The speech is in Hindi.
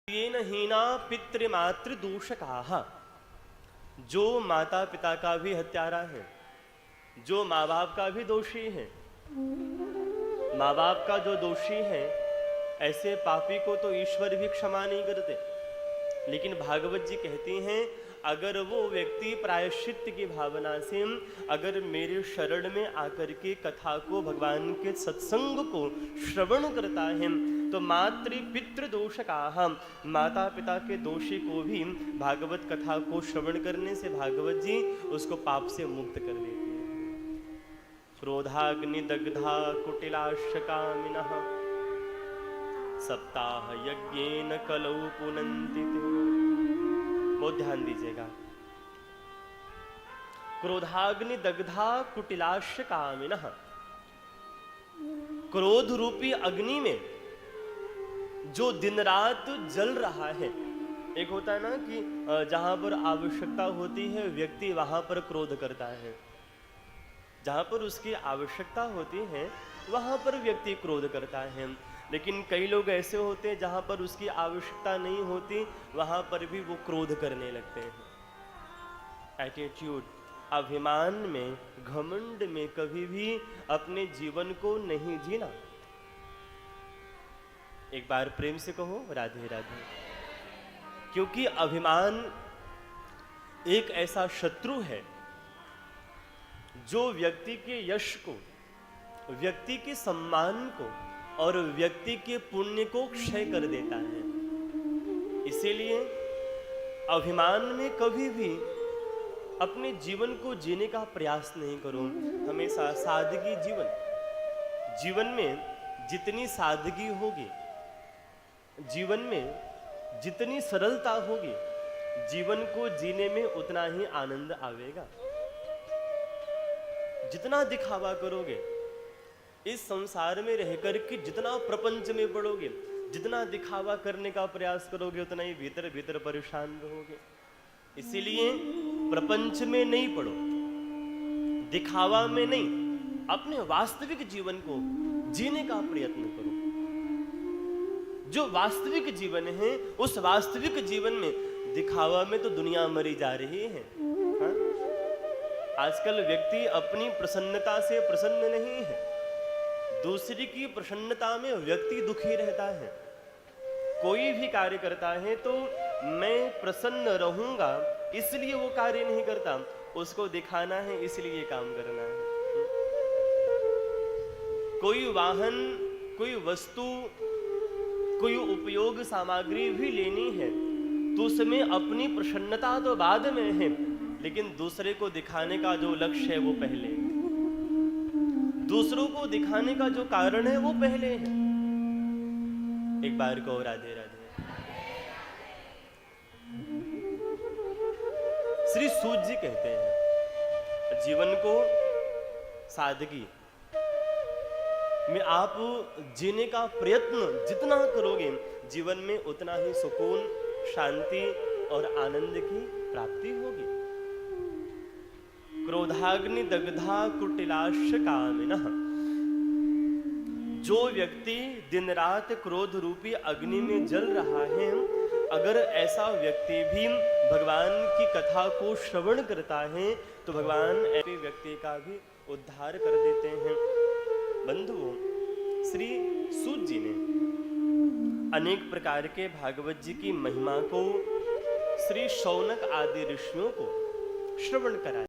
येन हीना पितृमातृ दूषकाः, जो माता पिता का भी हत्यारा है, जो माँ बाप का भी दोषी है, माँ बाप का जो दोषी है, ऐसे पापी को तो ईश्वर भी क्षमा नहीं करते। लेकिन भागवत जी कहती हैं, अगर वो व्यक्ति प्रायश्चित की भावना से अगर मेरे शरण में आकर के कथा को, भगवान के सत्संग को श्रवण करता है, तो मातृ पितृ दोषकाः, माता पिता के दोषी को भी भागवत कथा को श्रवण करने से भागवत जी उसको पाप से मुक्त कर देती है। क्रोधाग्नि दग्धा कुटिलाशकामिनः, सप्ताह यज्ञेन कलौ पुनन्ति ते। बहुत ध्यान दीजिएगा। क्रोधाग्नि दग्धा कुटिलाशकामिनः, क्रोध रूपी अग्नि में जो दिन रात जल रहा है। एक होता है ना कि जहां पर आवश्यकता होती है व्यक्ति वहां पर क्रोध करता है, जहां पर उसकी आवश्यकता होती है वहां पर व्यक्ति क्रोध करता है। लेकिन कई लोग ऐसे होते हैं जहां पर उसकी आवश्यकता नहीं होती वहां पर भी वो क्रोध करने लगते हैं। एटीट्यूड, अभिमान में, घमंड में कभी भी अपने जीवन को नहीं जीना। एक बार प्रेम से कहो राधे राधे। क्योंकि अभिमान एक ऐसा शत्रु है जो व्यक्ति के यश को, व्यक्ति के सम्मान को और व्यक्ति के पुण्य को क्षय कर देता है। इसीलिए अभिमान में कभी भी अपने जीवन को जीने का प्रयास नहीं करो। हमेशा सादगी जीवन में जितनी सादगी होगी, जीवन में जितनी सरलता होगी, जीवन को जीने में उतना ही आनंद आवेगा। जितना दिखावा करोगे इस संसार में रहकर के, जितना प्रपंच में पड़ोगे, जितना दिखावा करने का प्रयास करोगे, उतना ही भीतर भीतर परेशान रहोगे। इसीलिए प्रपंच में नहीं पड़ो, दिखावा में नहीं, अपने वास्तविक जीवन को जीने का प्रयत्न करो। जो वास्तविक जीवन है उस वास्तविक जीवन में, दिखावा में तो दुनिया मरी जा रही है। हाँ? आजकल व्यक्ति अपनी प्रसन्नता से प्रसन्न नहीं है, दूसरी की प्रसन्नता में व्यक्ति दुखी रहता है। कोई भी कार्य करता है तो मैं प्रसन्न रहूंगा इसलिए वो कार्य नहीं करता, उसको दिखाना है इसलिए काम करना है। कोई वाहन, कोई वस्तु, कोई उपयोग सामग्री भी लेनी है तो उसमें अपनी प्रसन्नता तो बाद में है, लेकिन दूसरे को दिखाने का जो लक्ष्य है वो पहले, दूसरों को दिखाने का जो कारण है वो पहले है। एक बार को राधे राधे। श्री सूत जी कहते हैं, जीवन को सादगी में आप जीने का प्रयत्न जितना करोगे, जीवन में उतना ही सुकून, शांति और आनंद की प्राप्ति होगी। क्रोधाग्नि दग्धा कुटिलाशकामिनः, जो व्यक्ति दिन रात क्रोध रूपी अग्नि में जल रहा है, अगर ऐसा व्यक्ति भी भगवान की कथा को श्रवण करता है तो भगवान ऐसे व्यक्ति का भी उद्धार कर देते हैं। बंधुओं, श्री सूत जी ने अनेक प्रकार के भागवत जी की महिमा को श्री शौनक आदि ऋषियों को श्रवण कराया।